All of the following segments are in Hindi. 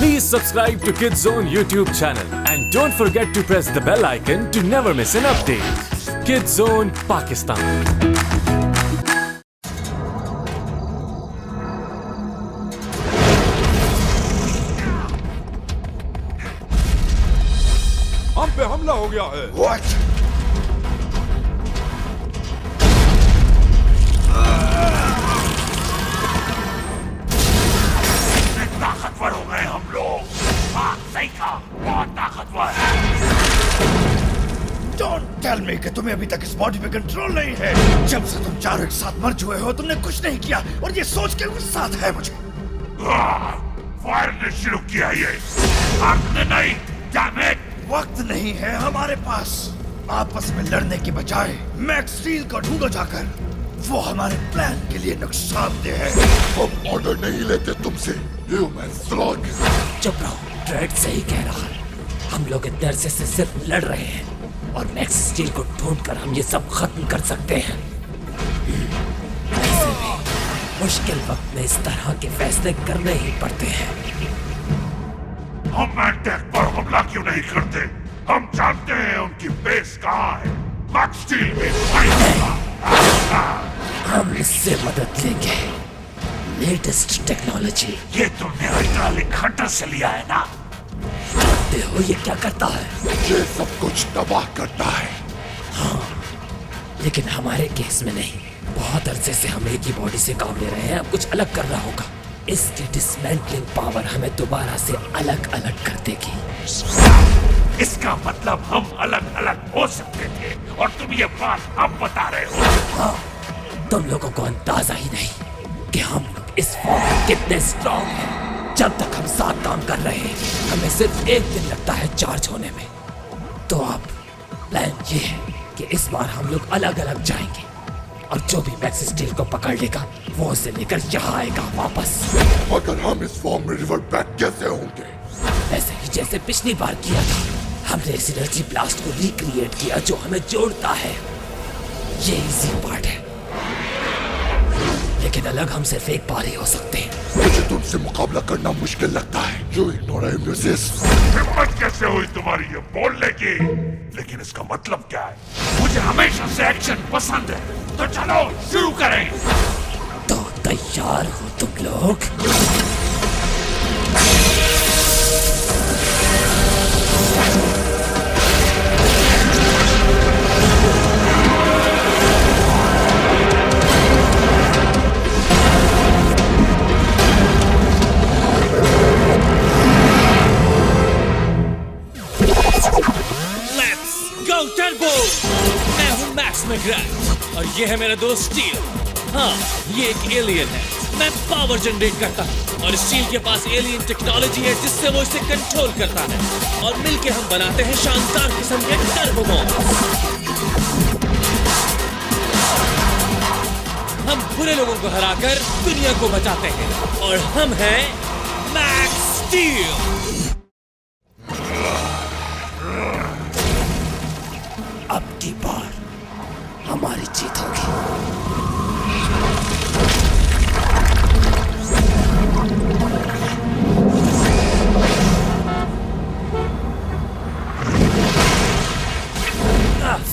Please subscribe to Kids Zone YouTube channel and don't forget to press the bell icon to never miss an update. Kids Zone Pakistan. हम पे हमला हो गया है। What? ताकतवर हो गए हम लोग। हाँ, सही कहा, बहुत ताकतवर। Don't tell me कि तुम्हें अभी तक इस बॉडी पे कंट्रोल नहीं है। जब से तुम चारों एक साथ मर चुके हो तुमने कुछ नहीं किया और ये सोच के गुस्सा है मुझे। फायर ने शुरू किया ये। आपने नहीं, damn it! वक्त नहीं है हमारे पास। आपस में लड़ने के बजाय मैक्स स्टील को ढूंढो जाकर। वो हमारे प्लान के लिए नुकसानदेह है। हम ऑर्डर नहीं लेते तुमसे, ह्यूमन स्लॉग। चुप रहो, ड्रेड सही कह रहा है। हम लोग इतने अरसे से सिर्फ लड़ रहे हैं और मैक्स स्टील को ढूंढकर हम ये सब खत्म कर सकते हैं। वैसे भी मुश्किल वक्त में इस तरह के फैसले करने ही पड़ते हैं। हम मैकटेक पर हमला क्यों नहीं करते? हम जानते हैं उनकी बेस कहाँ है। मैक्स स्टील में हम इससे मदद लेंगे। Latest technology. ये तुमने हाइड्रोलिक हंटर से लिया है ना? जानते हो ये क्या करता है? ये सब कुछ तबाह करता है। हाँ, लेकिन हमारे केस में नहीं। बहुत अरसे से हम एक ही बॉडी से काम ले रहे हैं, अब कुछ अलग करना होगा। इसकी डिसमेंटलिंग पावर हमें दोबारा से अलग अलग कर देगी। इसका मतलब हम अलग अलग हो सकते थे और तुम ये बात अब बता रहे हो। हाँ, तुम लोगों को अंदाजा ही नहीं कि हम लोग इस फॉर्म में कितने स्ट्रॉन्ग हैं। जब तक हम साथ काम कर रहे हैं हमें सिर्फ एक दिन लगता है चार्ज होने में। तो अब प्लान ये है कि इस बार हम लोग अलग अलग जाएंगे और जो भी मैक्स स्टील को पकड़ लेगा वो उसे लेकर यहाँ आएगा वापस। अगर हम इस फॉर्म में रिवर्ट बैक कैसे होंगे? ऐसे ही जैसे पिछली बार किया था। हमने इस एनर्जी ब्लास्ट को रिक्रिएट किया जो हमें जोड़ता है। ये इजी पार्ट है, लेकिन अलग हम सिर्फ एक बार ही हो सकते हैं। मुझे तुमसे मुकाबला करना मुश्किल लगता है। You ignore and resist। हिम्मत कैसे हुई तुम्हारी ये बोलने की? लेकिन इसका मतलब क्या है? मुझे हमेशा से एक्शन पसंद है, तो चलो शुरू करें। तो तैयार हो तुम लोग? मैं हूँ मैक्स मैग्राथ और ये है मेरा दोस्त स्टील। हाँ, ये एक एलियन है। मैं पावर जनरेट करता हूँ और स्टील के पास एलियन टेक्नोलॉजी है जिससे वो इसे कंट्रोल करता है और मिलके हम बनाते हैं शानदार किस्म के टर्बो बॉम्ब। हम बुरे लोगों को हराकर दुनिया को बचाते हैं और हम हैं मैक्स स्टील। अब की बार हमारी जीत होगी।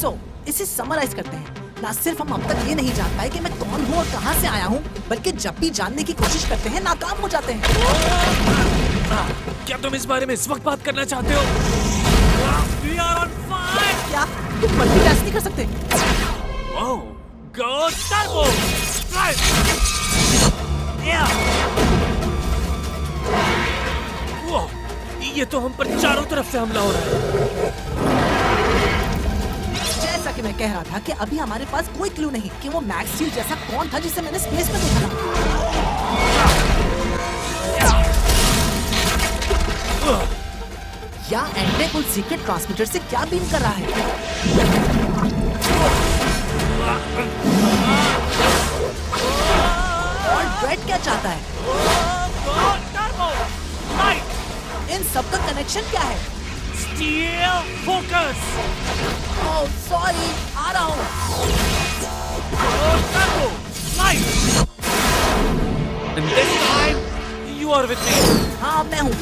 सो इसे समराइज करते हैं। ना सिर्फ हम अब तक ये नहीं जान पाए कि मैं कौन हूँ और कहाँ से आया हूँ, बल्कि जब भी जानने की कोशिश करते हैं नाकाम हो जाते हैं। क्या तुम इस बारे में इस वक्त बात करना चाहते हो? We are on fire! क्या तुम मल्टीटास्क नहीं कर सकते? Oh, go turbo! Drive! Yeah! Whoa, ये तो हम पर चारों तरफ से हमला हो रहा है। जैसा कि मैं कह रहा था कि अभी हमारे पास कोई क्लू नहीं कि वो मैक्स स्टील जैसा कौन था जिसे मैंने स्पेस में देखा था। या एंटेक उस सीक्रेट ट्रांसमीटर से क्या बीम कर रहा है? और ड्रेड क्या चाहता है? इन सब का कनेक्शन क्या है? Steel focus! ओह सॉरी, आ रहा हूँ। And this time, you are with me. हाँ अब मैं हूँ।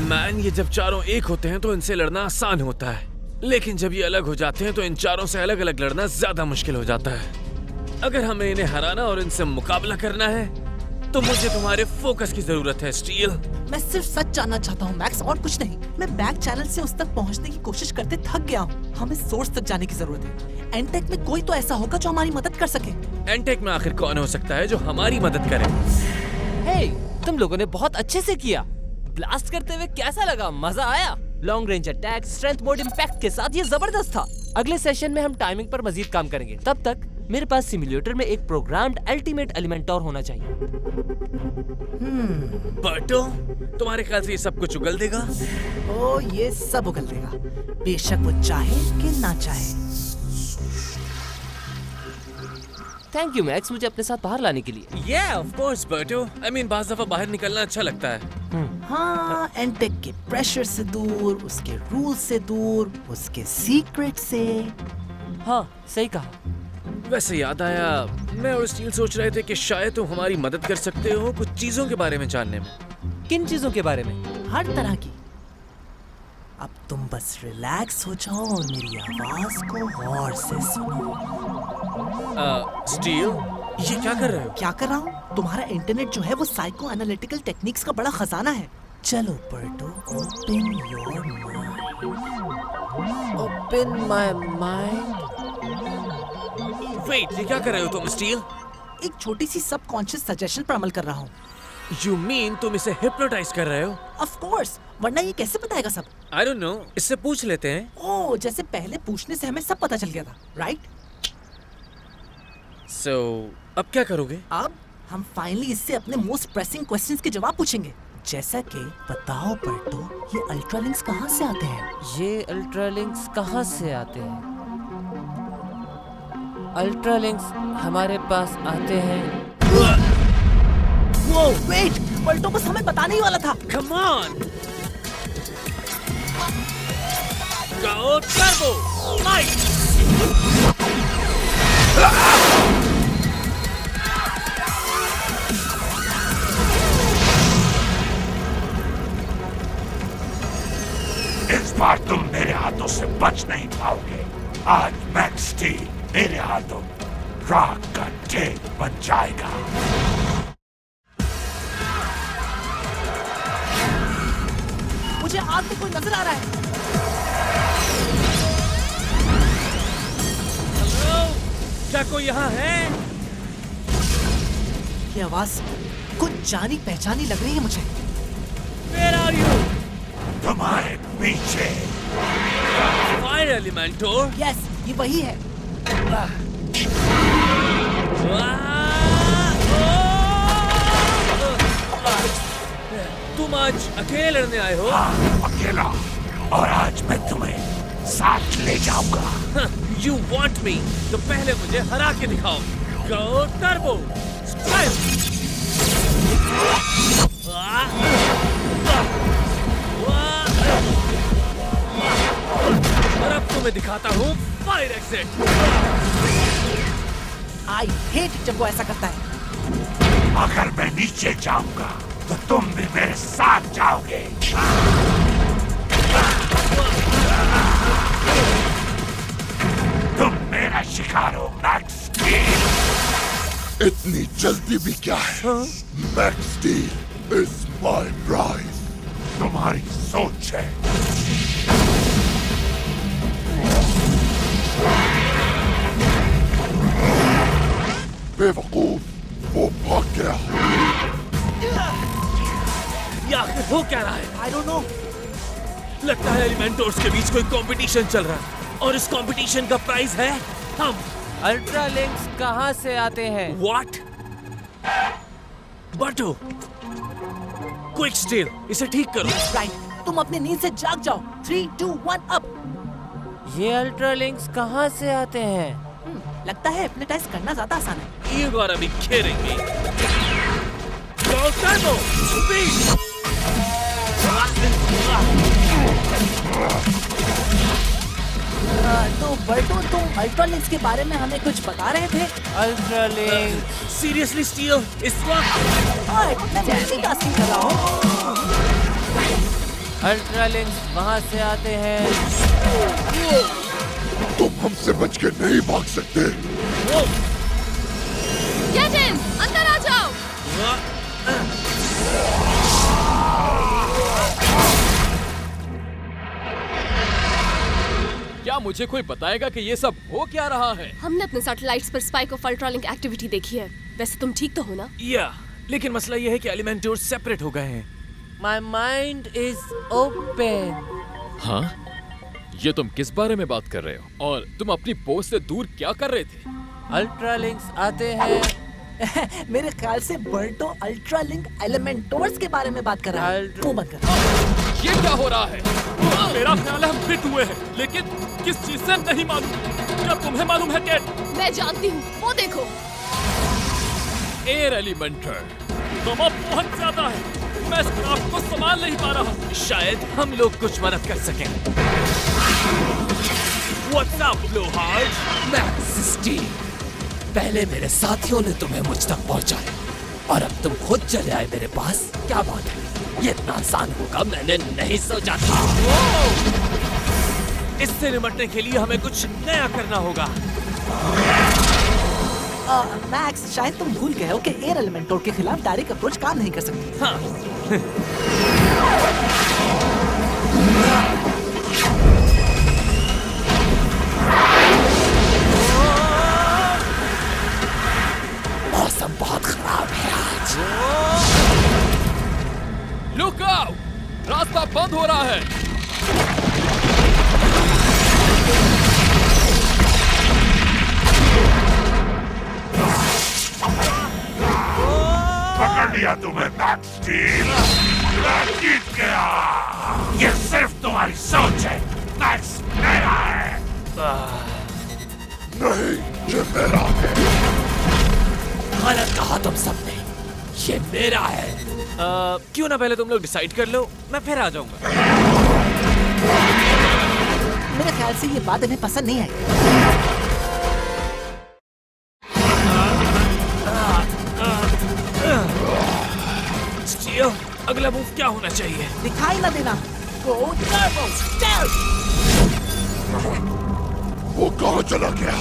मैन, ये जब चारों एक होते हैं तो इनसे लड़ना आसान होता है, लेकिन जब ये अलग हो जाते हैं तो इन चारों से अलग अलग लड़ना ज्यादा मुश्किल हो जाता है। अगर हमें इन्हें हराना और इनसे मुकाबला करना है तो मुझे तुम्हारे फोकस की जरूरत है, स्टील। मैं सिर्फ सच जानना चाहता हूँ मैक्स, और कुछ नहीं। मैं बैक चैनल से उस तक पहुँचने की कोशिश करते थक गया हूँ। हमें सोर्स तक जाने की जरूरत है। एंटेक में कोई तो ऐसा होगा जो हमारी मदद कर सके। एंटेक में आखिर कौन हो सकता है जो हमारी मदद करे? हे, तुम लोगों ने बहुत अच्छे से किया। ब्लास्ट करते हुए कैसा लगा? मजा आया? Long range attack, strength mode impact के साथ ये जबरदस्त था। अगले सेशन में हम टाइमिंग पर मजीद काम करेंगे। तब तक मेरे पास सिमुलेटर में एक प्रोग्राम्ड अल्टीमेट एलिमेंटोर होना चाहिए। बर्टो, तुम्हारे ख्याल से ये सब कुछ उगल देगा? ओ, ये सब उगल देगा, बेशक वो चाहे कि ना चाहे। थैंक यू मैक्स, मुझे अपने साथ बाहर लाने के लिए। Yeah, of course, बर्टो। I mean, बाज़ दफा बाहर निकलना अच्छा लगता है। हाँ, एंटेक के प्रेशर से दूर, उसके रूल से दूर, उसके सीक्रेट से। हाँ, सही कहा। वैसे याद आया, मैं और स्टील सोच रहे थे कि शायद तुम हमारी मदद कर सकते हो कुछ चीजों के बारे में जानने में। किन चीजों के बारे में? हर तरह की। अब तुम बस रिलैक्स हो जाओ और मेरी आवाज को गौर से सुनो। स्टील, ये क्या कर रहे हो? क्या कर रहा हूँ? तुम्हारा इंटरनेट जो है वो साइको एनालिटिकल टेक्निक्स का बड़ा खजाना है। चलो Berto, open your mind. Open my mind. Wait, ये क्या कर रहे हो तुम, स्टील? एक छोटी सी सबकॉन्शियस सजेशन पर अमल कर रहा हूँ। You mean तुम इसे हिप्नोटाइज कर रहे हो? Of course, वरना ये कैसे बताएगा सब? I don't know, इससे पूछ लेते हैं। ओह, जैसे पहले पूछने से हमें सब पता चल गया था, राइट? So, अब क्या करोगे? अब हम फाइनली इससे अपने मोस्ट प्रेसिंग क्वेश्चंस के जवाब पूछेंगे। जैसा कि बताओ बर्टो, ये अल्ट्रालिंक्स कहाँ से आते हैं? ये अल्ट्रालिंक्स कहाँ से आते हैं? अल्ट्रालिंक्स हमारे पास आते हैं। वो वेट, बर्टो बस हमें बताने ही वाला था। Come on! Go Turbo! Light! इस बार तुम मेरे हाथों से बच नहीं पाओगे। आज मैक्स स्टील मेरे हाथों राख का ढेर बन जाएगा। मुझे आग में कोई नजर आ रहा है। Hello? क्या कोई यहाँ है? ये आवाज कुछ जानी पहचानी लग रही है मुझे। Where are you? तुम्हारे पीछे। Fire Elementor? यस, ये वही है। तुम आज अकेले लड़ने आए हो? हाँ, अकेला। और आज मैं तुम्हें साथ ले जाऊंगा। You want me? तो पहले मुझे हरा के दिखाओ। Go Turbo! Strike! और अब तुम्हें दिखाता हूँ फायर एक्सिट। आई हेट जब वो ऐसा करता है। अगर मैं नीचे जाऊंगा तो तुम भी मेरे साथ जाओगे। तुम मेरा शिकार हो मैक्स स्टील। इतनी जल्दी भी क्या है? Max steel is my prize. तुम्हारी सोच है। बेवकूफ, वो भाग गया। ये आखिर हो क्या रहा है? I don't know. लगता है एलिमेंटर्स के बीच कोई कंपटीशन चल रहा है और इस कंपटीशन का प्राइज है हम। अल्ट्रालिंक्स कहाँ से आते हैं? What? बटो, क्विक स्टील, इसे ठीक करो। राइट, तुम अपनी नींद से जाग जाओ। 3, 2, 1 अब। ये अल्ट्रालिंक्स कहाँ से आते हैं? लगता है हिप्नोटाइज करना ज्यादा आसान है। You gotta be kidding me. Go Turbo! Speed! तो बर्टो, तुम अल्ट्रालिंक्स के बारे में हमें कुछ बता रहे थे? अल्ट्रालिंक सीरियसली स्टील इस वक्त मैं मल्टीटास्किंग कर रहा हूँ। अल्ट्रालिंक्स वहाँ से आते हैं। तुम हमसे बच के नहीं भाग सकते। गेट इन, अंदर आ जाओ। क्या मुझे कोई बताएगा कि ये सब हो क्या रहा है? हमने अपने सैटेलाइट्स पर स्पाइक ऑफ अल्ट्रालिंक एक्टिविटी देखी है। वैसे तुम ठीक तो हो ना? या लेकिन मसला ये है कि एलिमेंटर्स सेपरेट हो गए हैं। My mind is open. हाँ? ये तुम किस बारे में बात कर रहे हो? और तुम अपनी पोस्ट से दूर क्या कर रहे थे? अल्ट्रालिंक्स आते हैं। मेरे ख्याल से बर्टो अल्ट्रालिंक एलिमेंटोर्स के बारे में बात कर रहा है। मुंह बंद कर। ये क्या हो रहा है? मेरा ख्याल है हम फिट हुए हैं, लेकिन किस चीज से नहीं मालूम। क्या तुम्हें मालूम है कैट? मैं जानती हूँ, वो देखो। एयर एलिमेंटर दबाव बहुत ज्यादा है। मैं इस क्राफ्ट को संभाल नहीं पा रहा। शायद हम लोग कुछ मदद कर सकें। What's up, Blowhard? Max steel, पहले मेरे साथियों ने तुम्हें मुझ तक पहुंचाया और अब तुम खुद चले आए मेरे पास। क्या बात है? ये इतना आसान होगा मैंने नहीं सोचा था। इससे निपटने के लिए हमें कुछ नया करना होगा। मैक्स, शायद तुम भूल गए हो कि एयर एलिमेंटोर के खिलाफ डायरेक्ट अप्रोच काम नहीं कर सकती। हाँ। मौसम बहुत खराब है आज। Look out! रास्ता बंद हो रहा है। पकड़ लिया तुम्हें मैक्स स्टील। मैं जीत गया। ये सिर्फ तुम्हारी सोच है। मैक्स मेरा है। नहीं, ये मेरा है। गलत कहा तुम सबने, ये मेरा है। क्यों ना पहले तुम लोग डिसाइड कर लो, मैं फिर आ जाऊंगा। मेरे ख्याल से ये बात इन्हें पसंद नहीं आई। स्टील, अगला मूव क्या होना चाहिए? दिखाई ना देना। Go turbo stealth! वो कहाँ चला गया?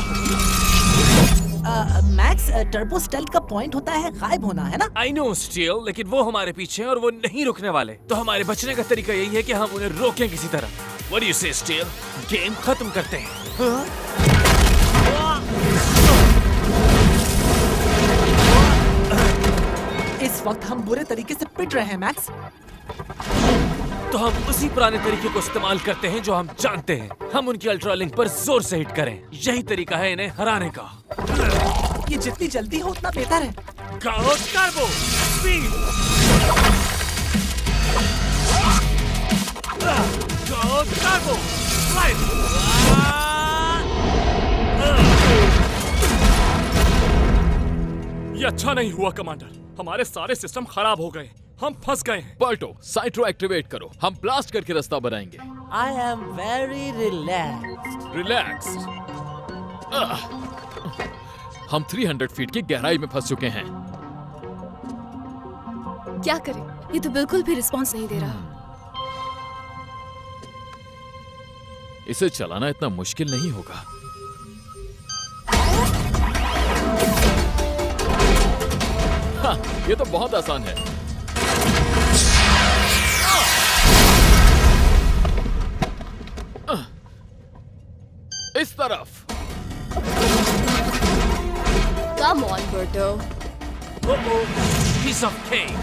मैक्स, टर्बो स्टेल्थ का पॉइंट होता है गायब होना, है ना? I know स्टील, लेकिन वो हमारे पीछे हैं और वो नहीं रुकने वाले। तो हमारे बचने का तरीका यही है कि हम उन्हें रोकें किसी तरह। What do you say, steel? Game खत्म करते हैं। इस वक्त हम बुरे तरीके से पिट रहे हैं मैक्स। तो हम उसी पुराने तरीके को इस्तेमाल करते हैं जो हम जानते हैं। हम उनकी अल्ट्रालिंक पर जोर से हिट करें। यही तरीका है इन्हें हराने का। ये जितनी जल्दी हो उतना बेहतर है। Go turbo speed! Go turbo light! ये अच्छा नहीं हुआ कमांडर। हमारे सारे सिस्टम खराब हो गए। हम फंस गए हैं। बल्टो, साइट्रो एक्टिवेट करो। हम ब्लास्ट करके रास्ता बनाएंगे। I am very relaxed. Relax. हम 300 फीट की गहराई में फंस चुके हैं। क्या करें? ये तो बिल्कुल भी रिस्पॉन्स नहीं दे रहा। इसे चलाना इतना मुश्किल नहीं होगा। हाँ, ये तो बहुत आसान है। इस तरफ। Come on, Berto. Piece of cake!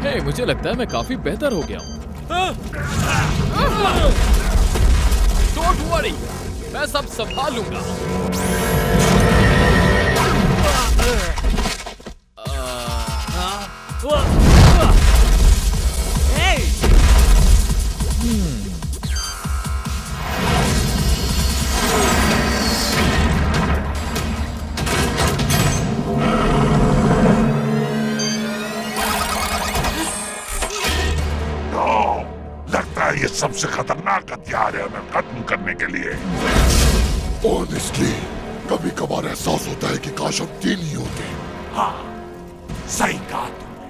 हे, मुझे लगता है मैं काफी बेहतर हो गया हूँ। Don't worry, मैं सब संभाल लूंगा। Hey! हथियार है हमें खत्म करने के लिए। Honestly, कभी कभार एहसास होता है कि काश हम 3 ही होते। हाँ, सही कहा तुमने।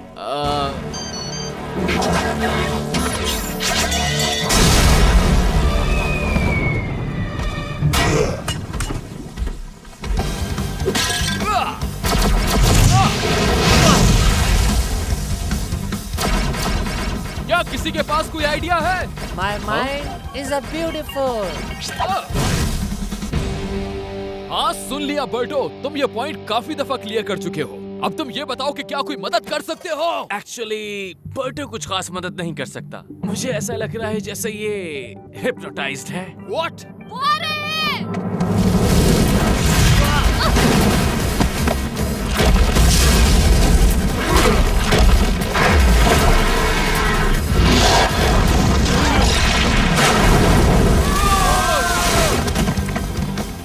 क्या किसी के पास कोई आइडिया है? My mind is a beautiful. हाँ सुन लिया बर्टो, तुम ये पॉइंट काफी दफा क्लियर कर चुके हो। अब तुम ये बताओ कि क्या कोई मदद कर सकते हो? एक्चुअली बर्टो कुछ खास मदद नहीं कर सकता। मुझे ऐसा लग रहा है जैसे ये हिप्नोटाइज्ड है। What?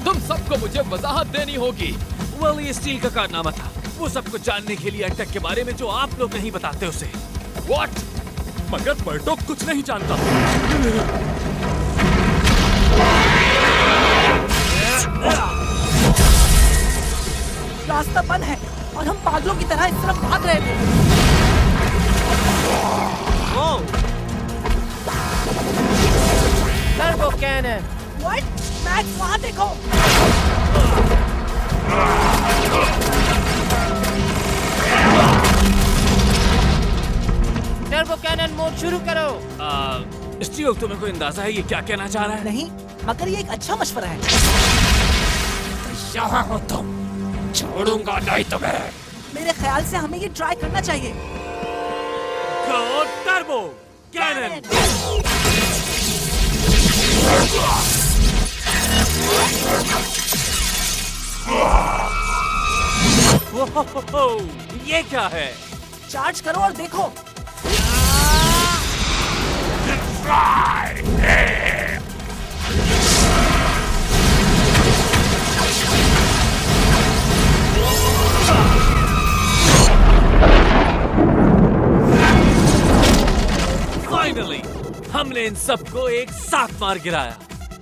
तुम सबको मुझे वजाहत देनी होगी। वेल, ये स्टील का कारनामा था। वो सब कुछ जानने के लिए अटैक के बारे में जो आप लोग नहीं बताते उसे। What? मगर बर्टो कुछ नहीं जानता। रास्ता बंद है और हम पागलों की तरह इस तरफ भाग रहे थे। Turbo cannon. What? मैक्स वहाँ देखो। टर्बो कैनन मोड शुरू करो। स्टील, तुम्हें कोई अंदाजा है ये क्या कहना चाह रहा है? नहीं, मगर ये एक अच्छा मशवरा है। यहाँ हो तुम, छोड़ूंगा नहीं तुम्हें। मेरे ख्याल से हमें ये ट्राई करना चाहिए। गो टर्बो कैनन। ये क्या है? चार्ज करो और देखो। फाइनली हमने इन सबको एक साथ मार गिराया।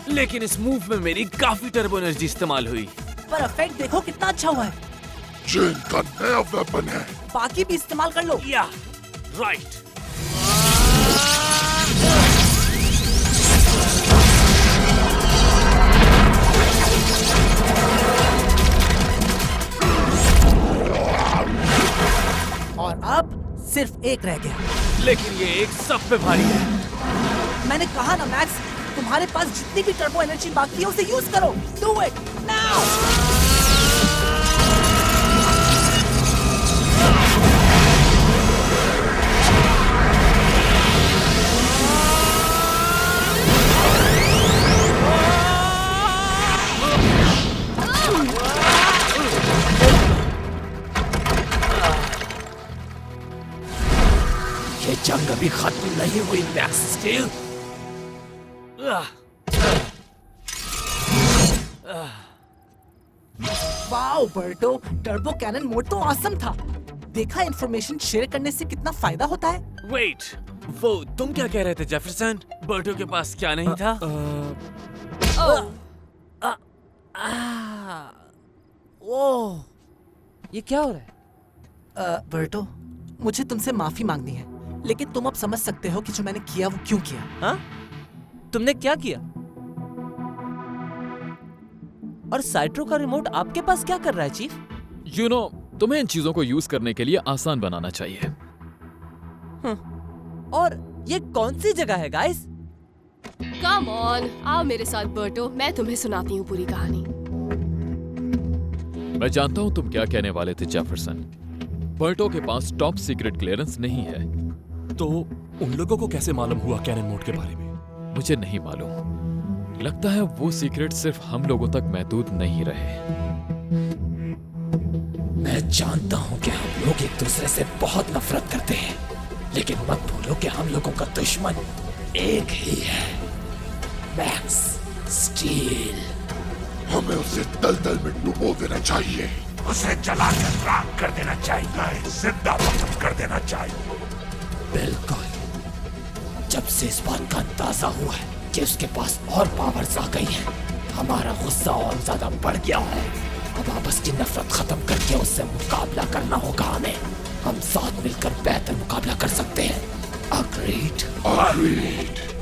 लेकिन इस मूव में मेरी काफी टर्बो एनर्जी इस्तेमाल हुई। पर इफेक्ट देखो कितना अच्छा हुआ है। जेन का नया वेपन है। बाकी भी इस्तेमाल कर लो। या राइट। और अब सिर्फ एक रह गया। लेकिन ये एक सब पे भारी है। मैंने कहा ना मैक्स, तुम्हारे पास जितनी भी टर्बो एनर्जी बाकी है उसे यूज करो। Do it now. ये जंग अभी खत्म नहीं हुई Max Steel. Wow Berto, turbo cannon mode तो ऑसम था। देखा इंफॉर्मेशन शेयर करने से कितना फायदा होता है। वेट, वो तुम क्या कह रहे थे जेफरसन? बर्टो के पास क्या नहीं था? ओह, ये क्या हो रहा है? बर्टो, मुझे तुमसे माफी मांगनी है, लेकिन तुम अब समझ सकते हो कि जो मैंने किया वो क्यों किया। हाँ? तुमने क्या किया? और साइट्रो का रिमोट आपके पास क्या कर रहा है चीफ? You know, तुम्हें इन चीजों को यूज करने के लिए आसान बनाना चाहिए। और ये कौन सी जगह है गाइस? कम ऑन, आओ मेरे साथ बर्टो, मैं तुम्हें सुनाती हूँ पूरी कहानी। मैं जानता हूँ तुम क्या कहने वाले थे जेफरसन। बर्टो के पास टॉप सीक्रेट क्लियरेंस नहीं है। तो उन लोगों को कैसे मालूम हुआ कैनन मोड के बारे में? मुझे नहीं मालूम। लगता है वो सीक्रेट सिर्फ हम लोगों तक महदूद नहीं रहे। मैं जानता हूँ कि हम लोग एक दूसरे से बहुत नफरत करते हैं, लेकिन मत भूलो कि हम लोगों का दुश्मन एक ही है, मैक्स स्टील। हमें उसे दलदल में डुबो देना चाहिए। उसे जलाकर राख कर देना चाहिए, जिंदा खत्म कर देना चाहिए। बिल्कुल। जब से इस बात का अंदाजा हुआ है कि उसके पास और पावर्स आ गई हैं। हमारा गुस्सा और ज्यादा बढ़ गया है। अब आपस की नफरत खत्म करके उससे मुकाबला करना होगा हमें। हम साथ मिलकर बेहतर मुकाबला कर सकते हैं। Agreed? Agreed.